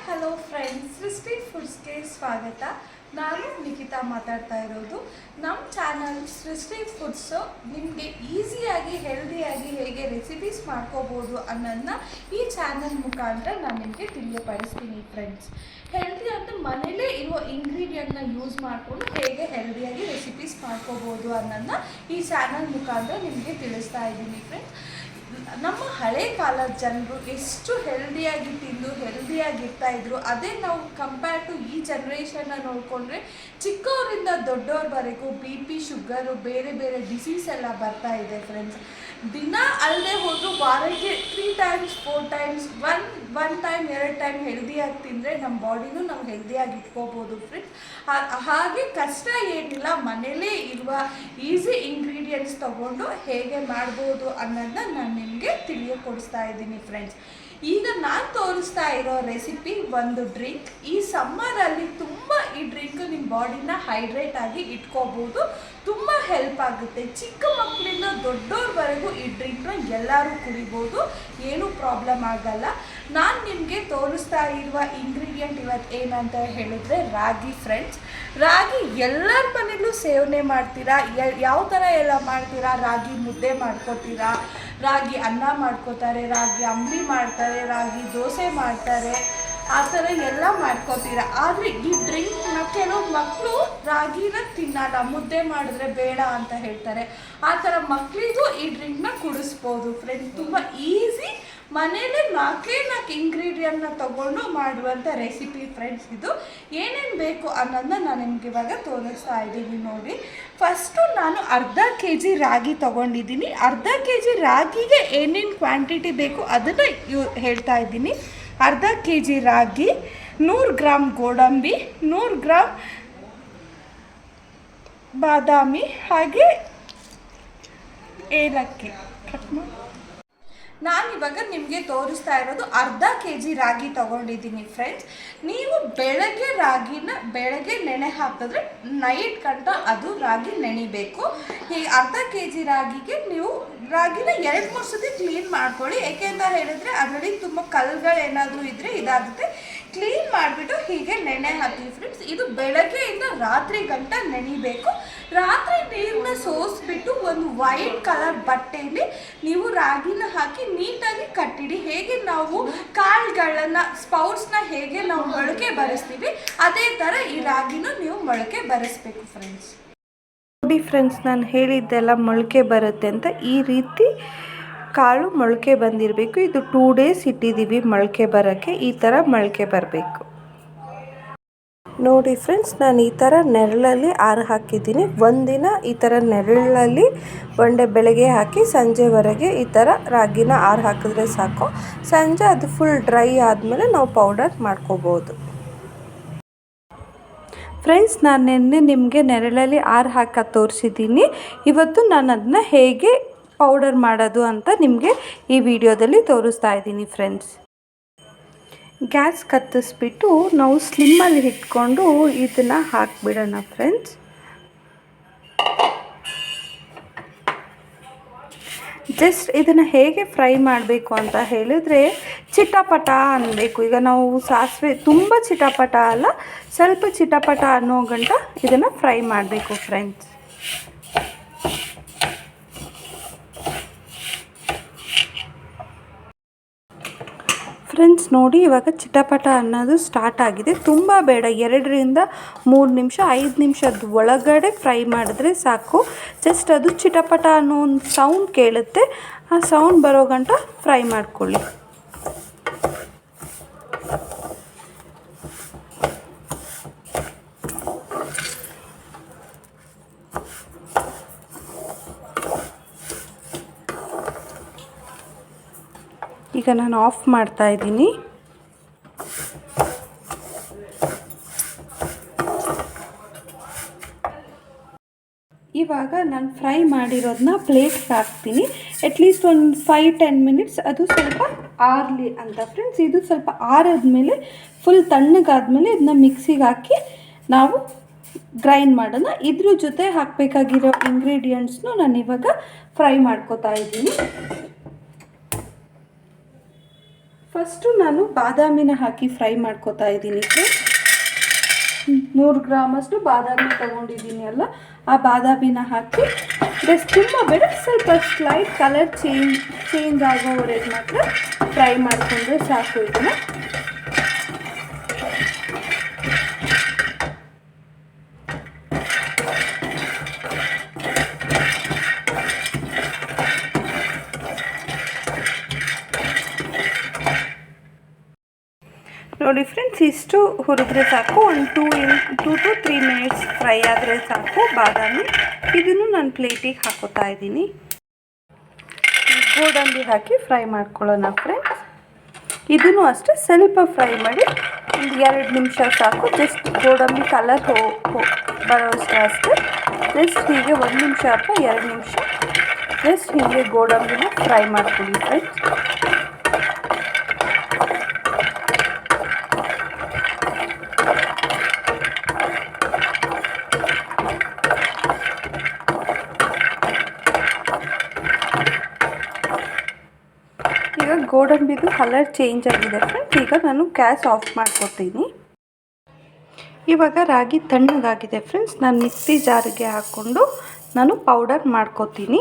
Hello friends, ಸೃಷ್ಟಿ ಫುಡ್ಸ್ಗೆ ಸ್ವಾಗತ. ನಾನು ನಿಖಿತಾ ಮಾತಾಡ್ತಾ ಇರೋದು. ನಮ್ಮ ಚಾನಲ್ ಸೃಷ್ಟಿ ಫುಡ್ಸು ನಿಮಗೆ ಈಸಿಯಾಗಿ ಹೆಲ್ದಿಯಾಗಿ ಹೇಗೆ ರೆಸಿಪೀಸ್ ಮಾಡ್ಕೋಬೋದು ಅನ್ನೋದನ್ನ ಈ ಚಾನಲ್ ಮುಖಾಂತರ ನಾನು ನಿಮಗೆ ತಿಳಿಯಪಡಿಸ್ತೀನಿ ಫ್ರೆಂಡ್ಸ್. ಹೆಲ್ದಿ ಅಂದರೆ ಮನೇಲೇ ಇರುವ ಇಂಗ್ರೀಡಿಯೆಂಟ್ನ ಯೂಸ್ ಮಾಡಿಕೊಂಡು ಹೇಗೆ ಹೆಲ್ದಿಯಾಗಿ ರೆಸಿಪೀಸ್ ಮಾಡ್ಕೋಬೋದು ಅನ್ನೋದನ್ನ ಈ ಚಾನಲ್ ಮುಖಾಂತರ ನಿಮಗೆ ತಿಳಿಸ್ತಾ ಇದ್ದೀನಿ ಫ್ರೆಂಡ್ಸ್. ನಮ್ಮ ಹಳೆ ಕಾಲದ ಜನರು ಎಷ್ಟು ಹೆಲ್ದಿಯಾಗಿ ತಿಂದು ಹೆಲ್ದಿಯಾಗಿರ್ತಾ ಇದ್ರು, ಅದೇ ನಾವು ಕಂಪೇರ್ ಟು ಈ ಜನ್ರೇಷನ್ನ ನೋಡಿಕೊಂಡ್ರೆ ಚಿಕ್ಕವರಿಂದ ದೊಡ್ಡವ್ರವರೆಗೂ BP, ಶುಗರು, ಬೇರೆ ಬೇರೆ ಡಿಸೀಸ್ ಎಲ್ಲ ಬರ್ತಾ ಇದೆ ಫ್ರೆಂಡ್ಸ್. ದಿನ ಅಲ್ಲದೆ ಹೋದರೂ ವಾರಕ್ಕೆ 3 times 4 times one time 2 time ಹೆಲ್ದಿಯಾಗಿ ತಿಂದರೆ ನಮ್ಮ ಬಾಡಿನೂ ನಾವು ಹೆಲ್ದಿಯಾಗಿ ಇಟ್ಕೋಬೋದು ಫ್ರೆಂಡ್ಸ್. ಹಾಗೆ ಕಷ್ಟ ಏನಿಲ್ಲ, ಮನೇಲೇ ಇರುವ ಈಸಿ ಇಂಗ್ರೀಡಿಯೆಂಟ್ಸ್ ತೊಗೊಂಡು ಹೇಗೆ ಮಾಡ್ಬೋದು ಅನ್ನೋದನ್ನ ನಾನು ನಿಮಗೆ ತಿಳಿಯಕೊಡಿಸ್ತಾ ಇದ್ದೀನಿ ಫ್ರೆಂಡ್ಸ್. ಈಗ ನಾನು ತೋರಿಸ್ತಾ ಇರೋ ರೆಸಿಪಿ ಒಂದು ಡ್ರಿಂಕ್. ಈ ಸಮ್ಮರಲ್ಲಿ ತುಂಬ ಈ ಡ್ರಿಂಕ್ ನಿಮ್ಮ ಬಾಡಿನ ಹೈಡ್ರೇಟ್ ಆಗಿ ಇಟ್ಕೋಬೋದು, ತುಂಬ ಹೆಲ್ಪ್ ಆಗುತ್ತೆ. ಚಿಕ್ಕ ಮಕ್ಕಳಿಂದ ದೊಡ್ಡವ್ರವರೆಗೂ ಈ ಡ್ರಿಂಕ್ನ ಎಲ್ಲರೂ ಕುಡಿಬೋದು, ಏನೂ ಪ್ರಾಬ್ಲಮ್ ಆಗಲ್ಲ. ನಾನು ನಿಮಗೆ ತೋರಿಸ್ತಾ ಇರುವ ಇಂಗ್ರೀಡಿಯೆಂಟ್ ಇವತ್ತು ಏನಂತ ಹೇಳಿದ್ರೆ ರಾಗಿ ಫ್ರೆಂಡ್ಸ್. ರಾಗಿ ಎಲ್ಲರ ಮನೆಯಲ್ಲೂ ಸೇವನೆ ಮಾಡ್ತೀರಾ. ಯಾವ ಥರ ಎಲ್ಲ ಮಾಡ್ತೀರಾ? ರಾಗಿ ಮುದ್ದೆ ಮಾಡ್ಕೋತೀರಾ, ರಾಗಿ ಅನ್ನ ಮಾಡ್ಕೋತಾರೆ, ರಾಗಿ ಅಂಬಲಿ ಮಾಡ್ತಾರೆ, ರಾಗಿ ದೋಸೆ ಮಾಡ್ತಾರೆ, ಆ ಥರ ಎಲ್ಲ ಮಾಡ್ಕೋತೀರ. ಆದರೆ ಈ ಡ್ರಿಂಕ್ನ ಕೆಲವು ಮಕ್ಕಳು ರಾಗಿನ ತಿನ್ನಲ್ಲ, ಮುದ್ದೆ ಮಾಡಿದ್ರೆ ಬೇಡ ಅಂತ ಹೇಳ್ತಾರೆ. ಆ ಥರ ಮಕ್ಕಳಿಗೂ ಈ ಡ್ರಿಂಕ್ನ ಕುಡಿಸ್ಬೋದು ಫ್ರೆಂಡ್ಸ್. ತುಂಬ ಈಸಿ, ಮನೇಲಿ 4 ಇಂಗ್ರೀಡಿಯೆಂಟ್ನ ತೊಗೊಂಡು ಮಾಡುವಂಥ ರೆಸಿಪಿ ಫ್ರೆಂಡ್ಸ್. ಇದು ಏನೇನು ಬೇಕು ಅನ್ನೋದನ್ನ ನಾನು ನಿಮ್ಗೆ ಇವಾಗ ತೋರಿಸ್ತಾ ಇದ್ದೀನಿ ನೋಡಿ. ಫಸ್ಟು ನಾನು ಅರ್ಧ kg ರಾಗಿ ತೊಗೊಂಡಿದ್ದೀನಿ. ಅರ್ಧ kg ರಾಗಿಗೆ ಏನೇನು ಕ್ವಾಂಟಿಟಿ ಬೇಕು ಅದನ್ನು ಹೇಳ್ತಾ ಇದ್ದೀನಿ. ಅರ್ಧ kg ರಾಗಿ, 100 ಗ್ರಾಮ್ ಗೋಡಂಬಿ, 100 ಗ್ರಾಮ್ ಬಾದಾಮಿ, ಹಾಗೆ ಏಲಕ್ಕಿ. ನಾನಿವಾಗ ನಿಮಗೆ ತೋರಿಸ್ತಾ ಇರೋದು ಅರ್ಧ kg ರಾಗಿ ತೊಗೊಂಡಿದ್ದೀನಿ ಫ್ರೆಂಡ್ಸ್. ನೀವು ಬೆಳಗ್ಗೆ ನೆನೆ ಹಾಕಿದ್ರೆ ನೈಟ್ ಗಂಟ ಅದು ರಾಗಿ ನೆನಿಬೇಕು. ಹೀಗೆ ಅರ್ಧ kg ರಾಗಿಗೆ ನೀವು ರಾಗಿನ 2-3 ಸತಿ ಕ್ಲೀನ್ ಮಾಡ್ಕೊಳ್ಳಿ. ಏಕೆ ಅಂತ ಹೇಳಿದ್ರೆ ಅದರಲ್ಲಿ ತುಂಬ ಕಲ್ಲುಗಳೇನಾದರೂ ಇದ್ದರೆ ಇದಾಗುತ್ತೆ. ಕ್ಲೀನ್ ಮಾಡಿಬಿಟ್ಟು ಹೀಗೆ ನೆನೆ ಹಾಕಿ ಫ್ರೆಂಡ್ಸ್. ಇದು ಬೆಳಗ್ಗೆಯಿಂದ ರಾತ್ರಿ ಗಂಟ ನೆನಿಬೇಕು. ರಾತ್ರಿ ನೀರನ್ನ ಸೋಸಿಬಿಟ್ಟು ಒಂದು ವೈಟ್ ಕಲರ್ ಬಟ್ಟೆಯಲ್ಲಿ ನೀವು ರಾಗಿನ ಹಾಕಿ ನೀಟಾಗಿ ಕಟ್ಟಿಡಿ. ಹೇಗೆ ನಾವು ಕಾಳುಗಳನ್ನು ಸ್ಪೌಟ್ಸ್ನ ಹೇಗೆ ನಾವು ಮೊಳಕೆ ಬರೆಸ್ತೀವಿ, ಅದೇ ಥರ ಈ ರಾಗಿನೂ ನೀವು ಮೊಳಕೆ ಬರೆಸ್ಬೇಕು ಫ್ರೆಂಡ್ಸ್. ನೋಡಿ ಫ್ರೆಂಡ್ಸ್, ನಾನು ಹೇಳಿದ್ದೆಲ್ಲ ಮೊಳಕೆ ಬರುತ್ತೆ ಅಂತ. ಈ ರೀತಿ ಕಾಳು ಮೊಳಕೆ ಬಂದಿರಬೇಕು. ಇದು 2 days ಇಟ್ಟಿದ್ದೀವಿ ಮೊಳಕೆ ಬರೋಕ್ಕೆ. ಈ ಥರ ಮೊಳಕೆ ಬರಬೇಕು ನೋಡಿ ಫ್ರೆಂಡ್ಸ್. ನಾನು ಈ ಥರ ನೆರಳಲ್ಲಿ ಹಾಕಿದ್ದೀನಿ. ಒಂದಿನ ಈ ಥರ ನೆರಳಲ್ಲಿ ಬೆಳಗ್ಗೆ ಹಾಕಿ ಸಂಜೆವರೆಗೆ ಈ ಥರ ರಾಗಿನ ಹಾಕಿದ್ರೆ ಸಾಕು. ಸಂಜೆ ಅದು ಫುಲ್ ಡ್ರೈ ಆದಮೇಲೆ ನಾವು ಪೌಡರ್ ಮಾಡ್ಕೋಬೋದು ಫ್ರೆಂಡ್ಸ್. ನಾನು ನಿನ್ನೆ ನಿಮಗೆ ನೆರಳಲ್ಲಿ ಹಾಕಿ ತೋರಿಸಿದ್ದೀನಿ. ಇವತ್ತು ನಾನು ಅದನ್ನ ಹೇಗೆ ಪೌಡರ್ ಮಾಡೋದು ಅಂತ ನಿಮಗೆ ಈ ವಿಡಿಯೋದಲ್ಲಿ ತೋರಿಸ್ತಾ ಇದ್ದೀನಿ ಫ್ರೆಂಡ್ಸ್. ಗ್ಯಾಸ್ ಕತ್ತಿಸ್ಬಿಟ್ಟು ನಾವು ಸ್ಲಿಮ್ಮಲ್ಲಿ ಇಟ್ಕೊಂಡು ಇದನ್ನು ಹಾಕಿಬಿಡೋಣ ಫ್ರೆಂಡ್ಸ್. ಜಸ್ಟ್ ಇದನ್ನು ಹೇಗೆ ಫ್ರೈ ಮಾಡಬೇಕು ಅಂತ ಹೇಳಿದ್ರೆ ಚಿಟಪಟ ಅನ್ನಬೇಕು. ಈಗ ನಾವು ಸಾಸಿವೆ ತುಂಬ ಚಿಟಪಟ ಅಲ್ಲ, ಸ್ವಲ್ಪ ಚಿಟಪಟ ಅನ್ನೋ ಗಂಟ ಇದನ್ನು ಫ್ರೈ ಮಾಡಬೇಕು ಫ್ರೆಂಡ್ಸ್. ಫ್ರೆಂಡ್ಸ್ ನೋಡಿ, ಇವಾಗ ಚಿಟಪಟ ಅನ್ನೋದು ಸ್ಟಾರ್ಟ್ ಆಗಿದೆ. ತುಂಬ ಬೇಡ, 2ರಿಂದ 3 ನಿಮಿಷ 5 ನಿಮಿಷದ ಒಳಗಡೆ ಫ್ರೈ ಮಾಡಿದ್ರೆ ಸಾಕು. ಜಸ್ಟ್ ಅದು ಚಿಟಪಟ ಅನ್ನೋ ಒಂದು ಸೌಂಡ್ ಕೇಳುತ್ತೆ, ಆ ಸೌಂಡ್ ಬರೋ ಗಂಟ ಫ್ರೈ ಮಾಡ್ಕೊಳ್ಳಿ. ಈಗ ನಾನು ಆಫ್ ಮಾಡ್ತಾ ಇದ್ದೀನಿ. ಇವಾಗ ನಾನು ಫ್ರೈ ಮಾಡಿರೋದನ್ನ ಪ್ಲೇಟ್ಗೆ ಹಾಕ್ತೀನಿ. ಅಟ್ಲೀಸ್ಟ್ ಒಂದು 5-10 ಮಿನಿಟ್ಸ್ ಅದು ಸ್ವಲ್ಪ ಆರಲಿ ಅಂತ ಫ್ರೆಂಡ್ಸ್. ಇದು ಸ್ವಲ್ಪ ಆರಿದ್ಮೇಲೆ ಫುಲ್ ತಣ್ಣಗಾದ್ಮೇಲೆ ಇದನ್ನ ಮಿಕ್ಸಿಗೆ ಹಾಕಿ ನಾವು ಗ್ರೈಂಡ್ ಮಾಡೋಣ. ಇದ್ರ ಜೊತೆ ಹಾಕಬೇಕಾಗಿರೋ ಇಂಗ್ರೀಡಿಯೆಂಟ್ಸ್ನು ನಾನು ಇವಾಗ ಫ್ರೈ ಮಾಡ್ಕೋತಾ ಇದ್ದೀನಿ. ಫಸ್ಟು ನಾನು ಬಾದಾಮಿನ ಹಾಕಿ ಫ್ರೈ ಮಾಡ್ಕೋತಾ ಇದ್ದೀನಿ ಫ್ರೆಂಡ್ಸ್. 100 ಗ್ರಾಮಷ್ಟು ಬಾದಾಮಿ ತೊಗೊಂಡಿದ್ದೀನಿ ಅಲ್ಲ, ಆ ಬಾದಾಮಿನ ಹಾಕಿ ಜಸ್ಟ್ ತುಂಬ ಬೇಡ, ಸ್ವಲ್ಪ ಸ್ಲೈಟ್ ಕಲರ್ ಚೇಂಜ್ ಆಗೋವರೆಗೆ ಮಾತ್ರ ಫ್ರೈ ಮಾಡಿಕೊಂಡ್ರೆ ಸಾಕು. ಇದನ್ನು ನೋಡಿ ಫ್ರೆಂಡ್ಸ್, ಇಷ್ಟು ಹುರಿದ್ರೆ ಸಾಕು. ಒಂದು 2 to 3 ಮಿನಿಟ್ಸ್ ಫ್ರೈ ಆದರೆ ಸಾಕು ಬಾದಾಮಿ. ಇದನ್ನು ನಾನು ಪ್ಲೇಟಿಗೆ ಹಾಕೋತಾ ಇದ್ದೀನಿ. ಗೋಡಂಬಿ ಹಾಕಿ ಫ್ರೈ ಮಾಡ್ಕೊಳ್ಳೋಣ ಫ್ರೆಂಡ್ಸ್. ಇದನ್ನು ಅಷ್ಟೇ ಸ್ವಲ್ಪ ಫ್ರೈ ಮಾಡಿ ಒಂದು 2 ನಿಮಿಷ ಸಾಕು. ಜಸ್ಟ್ ಗೋಡಂಬಿ ಕಲರ್ ಬರೋಷ್ಟು ಅಷ್ಟೇ. ಜಸ್ಟ್ ಹೀಗೆ 1 ನಿಮಿಷ ಅಥವಾ 2 ನಿಮಿಷ ಜಸ್ಟ್ ಹೀಗೆ ಗೋಡಂಬಿನ ಫ್ರೈ ಮಾಡ್ಕೊಳ್ಳಿ ಫ್ರೆಂಡ್ಸ್. ಈಗ ಗೋಡಂಬಿದು ಕಲರ್ ಚೇಂಜ್ ಆಗಿದೆ ಫ್ರೆಂಡ್ಸ್. ಈಗ ನಾನು ಗ್ಯಾಸ್ ಆಫ್ ಮಾಡ್ಕೊತೀನಿ. ಇವಾಗ ರಾಗಿ ತಣ್ಣಗಾಗಿದೆ ಫ್ರೆಂಡ್ಸ್. ನಾನು ಮಿಕ್ಸಿ ಜಾರಿಗೆ ಹಾಕ್ಕೊಂಡು ನಾನು ಪೌಡರ್ ಮಾಡ್ಕೊತೀನಿ.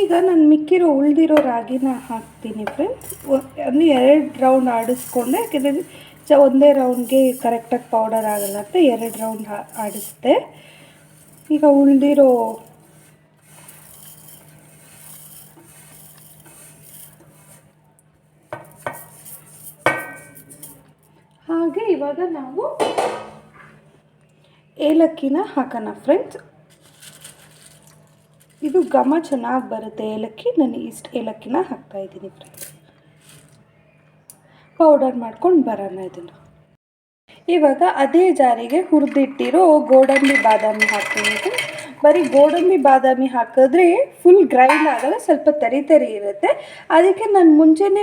ಈಗ ನಾನು ಉಳಿದಿರೋ ರಾಗಿನ ಹಾಕ್ತೀನಿ ಫ್ರೆಂಡ್ಸ್. ಅಂದರೆ 2 ರೌಂಡ್ ಆಡಿಸ್ಕೊಂಡೆ, ಯಾಕೆಂದರೆ ಒಂದೇ ರೌಂಡ್ಗೆ ಕರೆಕ್ಟಾಗಿ ಪೌಡರ್ ಆಗಲ್ಲ ಅಂತ 2 ರೌಂಡ್ ಆಡಿಸ್ದೆ. ಈಗ ಉಳಿದಿರೋ ಹಾಗೆ ಇವಾಗ ನಾವು ಏಲಕ್ಕಿನ ಹಾಕೋಣ ಫ್ರೆಂಡ್ಸ್. ಇದು ಘಮ ಚೆನ್ನಾಗಿ ಬರುತ್ತೆ ಏಲಕ್ಕಿ. ನಾನು ಇಷ್ಟು ಏಲಕ್ಕಿನ ಹಾಕ್ತಾಯಿದ್ದೀನಿ ಫ್ರೆಂಡ್ಸ್. ಪೌಡರ್ ಮಾಡ್ಕೊಂಡು ಬರೋಣ ಇದನ್ನು. ಇವಾಗ ಅದೇ ಜಾರಿಗೆ ಹುರಿದಿಟ್ಟಿರೋ ಗೋಡಂಬಿ ಬಾದಾಮಿ ಹಾಕ್ತೀನಿ. ಬರೀ ಗೋಡಂಬಿ ಬಾದಾಮಿ ಹಾಕಿದ್ರೆ ಫುಲ್ ಗ್ರೈಂಡ್ ಆಗಲ್ಲ, ಸ್ವಲ್ಪ ತರಿ ಇರುತ್ತೆ. ಅದಕ್ಕೆ ನಾನು ಮುಂಚೆನೇ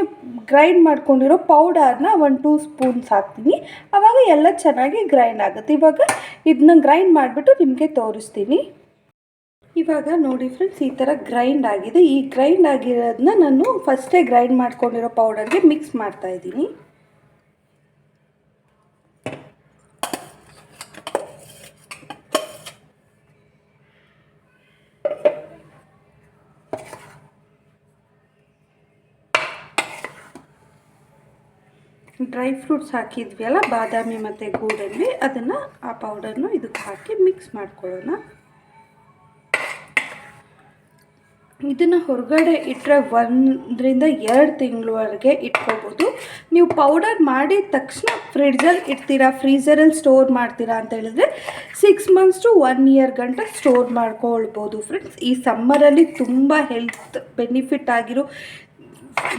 ಗ್ರೈಂಡ್ ಮಾಡ್ಕೊಂಡಿರೋ ಪೌಡರ್ನ 1-2 ಸ್ಪೂನ್ಸ್ ಹಾಕ್ತೀನಿ. ಆವಾಗ ಎಲ್ಲ ಚೆನ್ನಾಗಿ ಗ್ರೈಂಡ್ ಆಗುತ್ತೆ. ಇವಾಗ ಇದನ್ನ ಗ್ರೈಂಡ್ ಮಾಡಿಬಿಟ್ಟು ನಿಮಗೆ ತೋರಿಸ್ತೀನಿ. ಇವಾಗ ನೋಡಿ ಫ್ರೆಂಡ್ಸ್, ಈ ಥರ ಗ್ರೈಂಡ್ ಆಗಿದೆ. ಈ ಗ್ರೈಂಡ್ ಆಗಿರೋದನ್ನ ನಾನು ಫಸ್ಟೇ ಗ್ರೈಂಡ್ ಮಾಡ್ಕೊಂಡಿರೋ ಪೌಡರ್ಗೆ ಮಿಕ್ಸ್ ಮಾಡ್ತಾಯಿದ್ದೀನಿ. ಡ್ರೈ ಫ್ರೂಟ್ಸ್ ಹಾಕಿದ್ವಿ ಅಲ್ಲ, ಬಾದಾಮಿ ಮತ್ತು ಗೋಡಂಬಿ, ಅದನ್ನು ಆ ಪೌಡರ್ನು ಇದಕ್ಕೆ ಹಾಕಿ ಮಿಕ್ಸ್ ಮಾಡ್ಕೊಳ್ಳೋಣ. ಇದನ್ನು ಹೊರಗಡೆ ಇಟ್ಟರೆ 1-2 ತಿಂಗಳವರೆಗೆ ಇಟ್ಕೋಬೋದು. ನೀವು ಪೌಡರ್ ಮಾಡಿದ ತಕ್ಷಣ ಫ್ರಿಡ್ಜಲ್ಲಿ ಇಡ್ತೀರಾ, ಫ್ರೀಝರಲ್ಲಿ ಸ್ಟೋರ್ ಮಾಡ್ತೀರಾ ಅಂತ ಹೇಳಿದ್ರೆ 6 months to 1 year ಗಂಟ ಸ್ಟೋರ್ ಮಾಡ್ಕೊಳ್ಬೋದು ಫ್ರೆಂಡ್ಸ್. ಈ ಸಮ್ಮರಲ್ಲಿ ತುಂಬ ಹೆಲ್ತ್ ಬೆನಿಫಿಟ್ ಆಗಿರೋ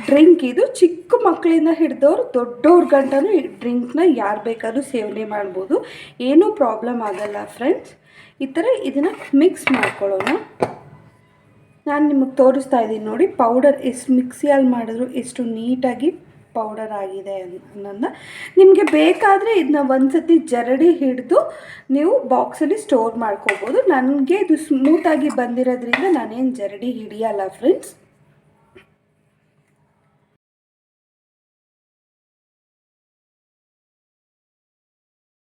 ಡ್ರಿಂಕ್ ಇದು. ಚಿಕ್ಕ ಮಕ್ಕಳಿಂದ ಹಿಡಿದವರು ದೊಡ್ಡವ್ರ ಗಂಟನೂ ಈ ಡ್ರಿಂಕ್ನ ಯಾರು ಬೇಕಾದ್ರೂ ಸೇವನೆ ಮಾಡ್ಬೋದು, ಏನೂ ಪ್ರಾಬ್ಲಮ್ ಆಗಲ್ಲ ಫ್ರೆಂಡ್ಸ್. ಈ ಥರ ಇದನ್ನು ಮಿಕ್ಸ್ ಮಾಡ್ಕೊಳ್ಳೋಣ. ನಾನು ನಿಮಗೆ ತೋರಿಸ್ತಾ ಇದ್ದೀನಿ ನೋಡಿ, ಪೌಡರ್ ಎಷ್ಟು ಮಿಕ್ಸಿಯಲ್ಲಿ ಮಾಡಿದ್ರು ಎಷ್ಟು ನೀಟಾಗಿ ಪೌಡರ್ ಆಗಿದೆ ಅನ್ನೋದನ್ನ. ನಿಮಗೆ ಬೇಕಾದರೆ ಇದನ್ನ ಒಂದ್ಸತಿ ಜರಡಿ ಹಿಡಿದು ನೀವು ಬಾಕ್ಸಲ್ಲಿ ಸ್ಟೋರ್ ಮಾಡ್ಕೋಬೋದು. ನನಗೆ ಇದು ಸ್ಮೂತಾಗಿ ಬಂದಿರೋದ್ರಿಂದ ನಾನೇನು ಜರಡಿ ಹಿಡಿಯಲ್ಲ ಫ್ರೆಂಡ್ಸ್.